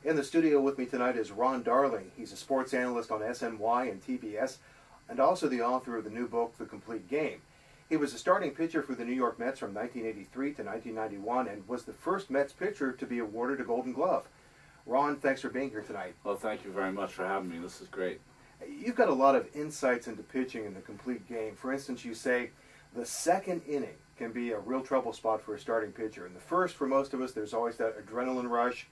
In the studio with me tonight is Ron Darling. He's a sports analyst on SNY and TBS and also the author of the new book, The Complete Game. He was a starting pitcher for the New York Mets from 1983 to 1991 and was the first Mets pitcher to be awarded a Golden Glove. Ron, thanks for being here tonight. Well, thank you very much for having me. This is great. You've got a lot of insights into pitching in The Complete Game. For instance, you say the second inning can be a real trouble spot for a starting pitcher. In the first, for most of us, there's always that adrenaline rush,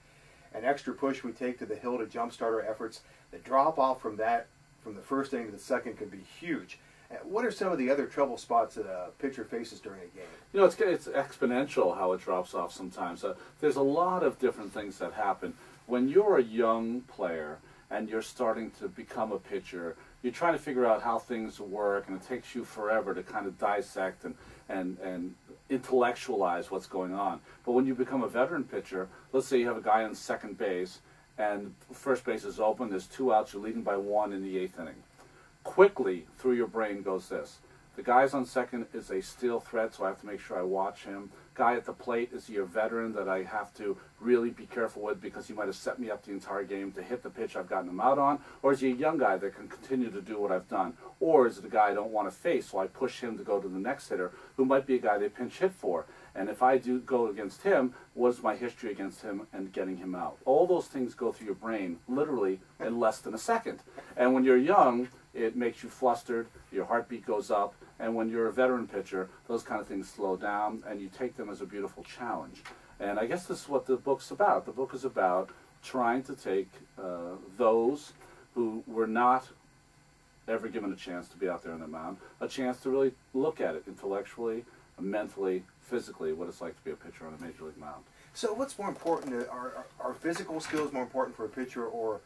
an extra push we take to the hill to jumpstart our efforts. The drop off from the first inning to the second can be huge. What are some of the other trouble spots that a pitcher faces during a game? You know, it's exponential how it drops off sometimes. There's a lot of different things that happen. When you're a young player and you're starting to become a pitcher, you're trying to figure out how things work, and it takes you forever to kind of dissect and intellectualize what's going on. But when you become a veteran pitcher, let's say you have a guy on second base and first base is open, there's 2 outs, you're leading by 1 in the 8th inning. Quickly through your brain goes this: the guy's on second is a steal threat, so I have to make sure I watch him. Guy at the plate is your veteran that I have to really be careful with because he might have set me up the entire game to hit the pitch I've gotten him out on. Or is he a young guy that can continue to do what I've done? Or is it a guy I don't want to face, so I push him to go to the next hitter who might be a guy they pinch hit for? And if I do go against him, what is my history against him and getting him out? All those things go through your brain literally in less than a second. And when you're young, it makes you flustered, your heartbeat goes up, and when you're a veteran pitcher, those kind of things slow down, and you take them as a beautiful challenge. And I guess this is what the book's about. The book is about trying to take those who were not ever given a chance to be out there on the mound, a chance to really look at it intellectually, mentally, physically, what it's like to be a pitcher on a major league mound. So what's more important? Are physical skills more important for a pitcher, or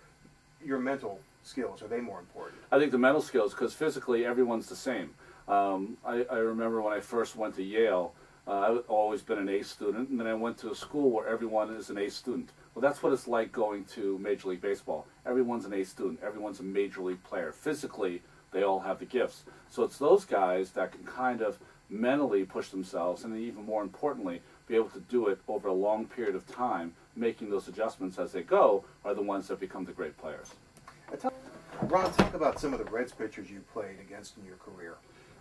your mental skills? Are they more important? I think the mental skills, because physically everyone's the same. I remember when I first went to Yale, I've always been an A student, and then I went to a school where everyone is an A student. Well, that's what it's like going to Major League Baseball. Everyone's an A student. Everyone's a major league player. Physically, they all have the gifts. So it's those guys that can kind of mentally push themselves, and even more importantly, be able to do it over a long period of time, making those adjustments as they go, are the ones that become the great players. Ron, talk about some of the Reds pitchers you played against in your career.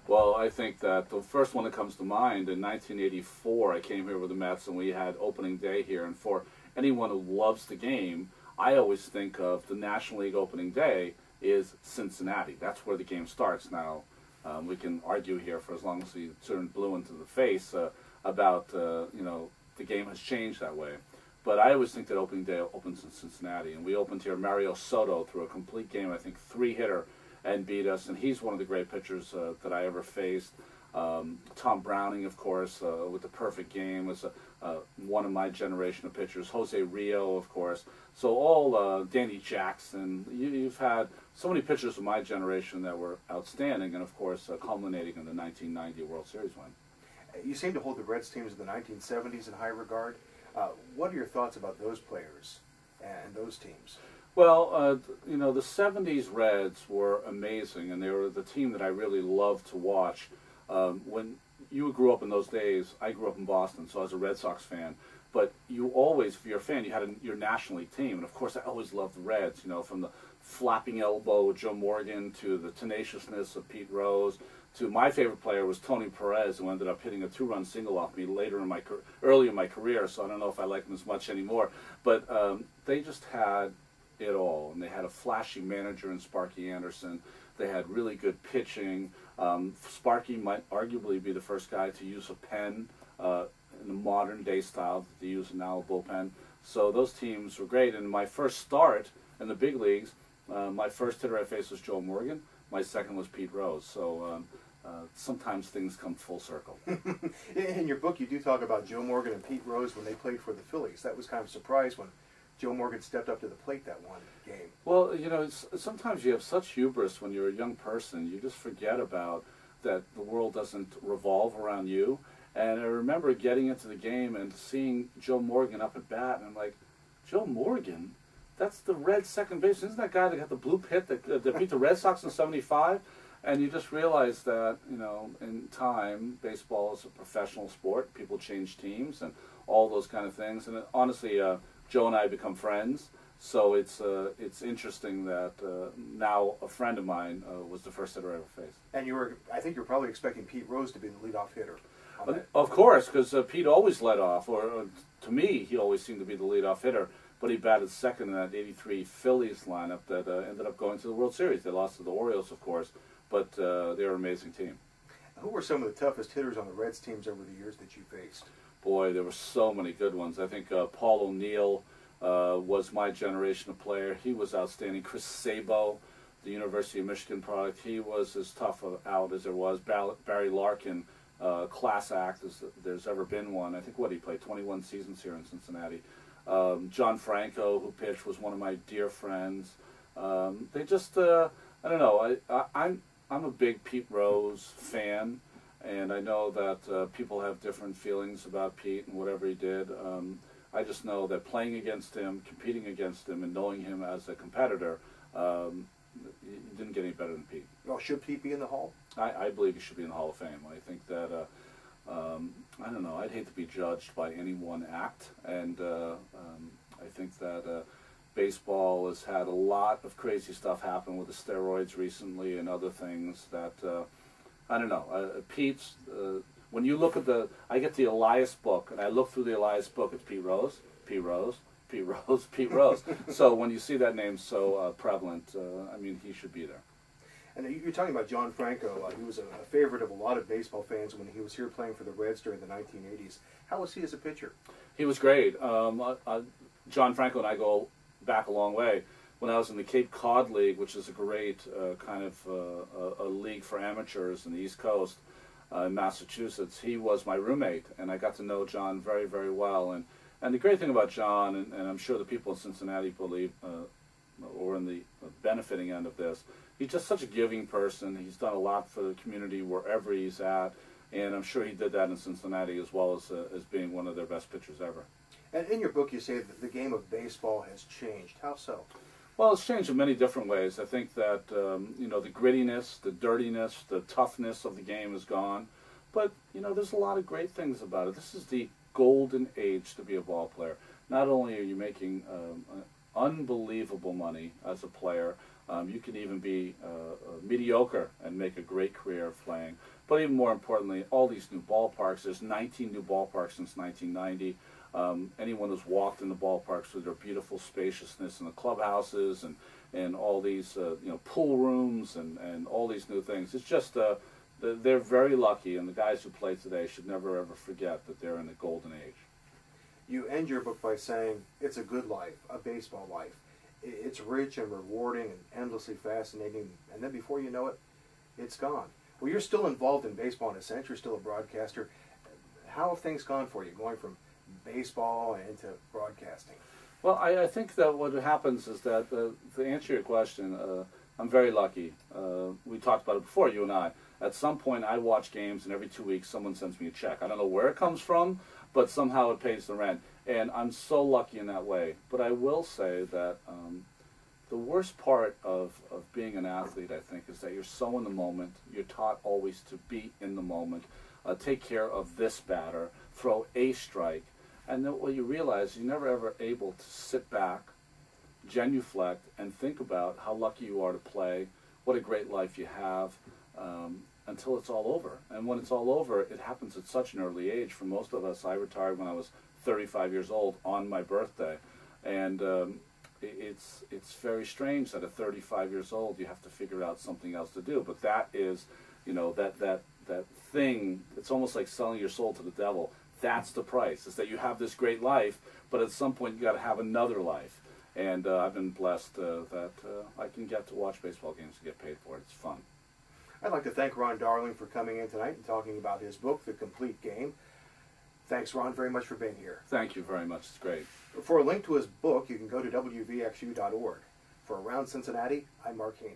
Well, I think that the first one that comes to mind, in 1984, I came here with the Mets, and we had opening day here. And for anyone who loves the game, I always think of the National League opening day is Cincinnati. That's where the game starts. Now, we can argue here for as long as we turn blue into the face about, you know, the game has changed that way. But I always think that opening day opens in Cincinnati. And we opened here Mario Soto through a complete game, I think 3-hitter, and beat us. And he's one of the great pitchers that I ever faced. Tom Browning, of course, with the perfect game, was one of my generation of pitchers. Jose Rio, of course. So all Danny Jackson. You've had so many pitchers of my generation that were outstanding, and of course culminating in the 1990 World Series win. You seem to hold the Reds teams of the 1970s in high regard. What are your thoughts about those players and those teams? Well, you know, the 70s Reds were amazing, and they were the team that I really loved to watch. When you grew up in those days, I grew up in Boston, so I was a Red Sox fan. But you always, if you're a fan, you had your National League team. And, of course, I always loved the Reds, you know, from the flapping elbow of Joe Morgan to the tenaciousness of Pete Rose to my favorite player was Tony Perez, who ended up hitting a 2-run single off me early in my career, so I don't know if I like him as much anymore. But they just had it all, and they had a flashy manager in Sparky Anderson. They had really good pitching. Sparky might arguably be the first guy to use a pen in the modern day style that they use now, a bullpen. So those teams were great. And my first start in the big leagues, my first hitter I faced was Joe Morgan. My second was Pete Rose. So sometimes things come full circle. In your book, you do talk about Joe Morgan and Pete Rose when they played for the Phillies. That was kind of a surprise when Joe Morgan stepped up to the plate that one game. Well, you know, sometimes you have such hubris when you're a young person. You just forget about that the world doesn't revolve around you. And I remember getting into the game and seeing Joe Morgan up at bat, and I'm like, Joe Morgan? That's the Reds second baseman. Isn't that guy that got the blue hit that beat the Red Sox in '75? And you just realize that, you know, in time, baseball is a professional sport. People change teams and all those kind of things. And honestly, Joe and I become friends. So it's interesting that now a friend of mine was the first hitter I ever faced. And I think you're probably expecting Pete Rose to be the leadoff hitter. Of course, because Pete always led off, or to me, he always seemed to be the leadoff hitter. But he batted second in that '83 Phillies lineup that ended up going to the World Series. They lost to the Orioles, of course, but they're an amazing team. Who were some of the toughest hitters on the Reds teams over the years that you faced? Boy, there were so many good ones. I think Paul O'Neill was my generation of player. He was outstanding. Chris Sabo, the University of Michigan product, he was as tough out as there was. Barry Larkin, class act as there's ever been one. I think he played 21 seasons here in Cincinnati. John Franco, who pitched, was one of my dear friends. They just, I don't know. I'm a big Pete Rose fan, and I know that people have different feelings about Pete and whatever he did. I just know that playing against him, competing against him, and knowing him as a competitor, he didn't get any better than Pete. Well, should Pete be in the Hall? I believe he should be in the Hall of Fame. I think that, I don't know, I'd hate to be judged by any one act, and I think that baseball has had a lot of crazy stuff happen with the steroids recently and other things that, I don't know, Pete's, when you look at I get the Elias book, and I look through the Elias book, it's Pete Rose, Pete Rose, Pete Rose, Pete Rose. So when you see that name so prevalent, I mean, he should be there. And you're talking about John Franco. He was a favorite of a lot of baseball fans when he was here playing for the Reds during the 1980s. How was he as a pitcher? He was great. John Franco and I go back a long way. When I was in the Cape Cod League, which is a great kind of a league for amateurs in the East Coast, in Massachusetts, he was my roommate, and I got to know John very, very well. And the great thing about John, and I'm sure the people in Cincinnati believe, or in the benefiting end of this, he's just such a giving person. He's done a lot for the community wherever he's at, and I'm sure he did that in Cincinnati as well as being one of their best pitchers ever. And in your book, you say that the game of baseball has changed. How so? Well, it's changed in many different ways. I think that you know, the grittiness, the dirtiness, the toughness of the game is gone, but you know, there's a lot of great things about it. This is the golden age to be a ball player. Not only are you making unbelievable money as a player, you can even be mediocre and make a great career of playing. But even more importantly, all these new ballparks. There's 19 new ballparks since 1990. Anyone who's walked in the ballparks with their beautiful spaciousness in the clubhouses and all these you know, pool rooms and all these new things. It's just they're very lucky, and the guys who play today should never ever forget that they're in the golden age. You end your book by saying it's a good life, a baseball life. It's rich and rewarding and endlessly fascinating, and then before you know it, it's gone. Well, you're still involved in baseball in a sense. You're still a broadcaster. How have things gone for you, going from baseball into broadcasting? Well, I think that what happens is that, to answer your question, I'm very lucky. We talked about it before, you and I. At some point, I watch games, and every 2 weeks, someone sends me a check. I don't know where it comes from, but somehow it pays the rent. And I'm so lucky in that way. But I will say that the worst part of being an athlete, I think, is that you're so in the moment. You're taught always to be in the moment. Take care of this batter, throw a strike. And then what you realize is you're never ever able to sit back, genuflect, and think about how lucky you are to play, what a great life you have, until it's all over. And when it's all over, it happens at such an early age. For most of us, I retired when I was 35 years old on my birthday. And it's very strange that at 35 years old you have to figure out something else to do. But that is, you know, that thing, it's almost like selling your soul to the devil. That's the price, is that you have this great life, but at some point you got to have another life. And I've been blessed that I can get to watch baseball games and get paid for it. It's fun. I'd like to thank Ron Darling for coming in tonight and talking about his book, The Complete Game. Thanks, Ron, very much for being here. Thank you very much. It's great. For a link to his book, you can go to wvxu.org. For Around Cincinnati, I'm Mark Heyne.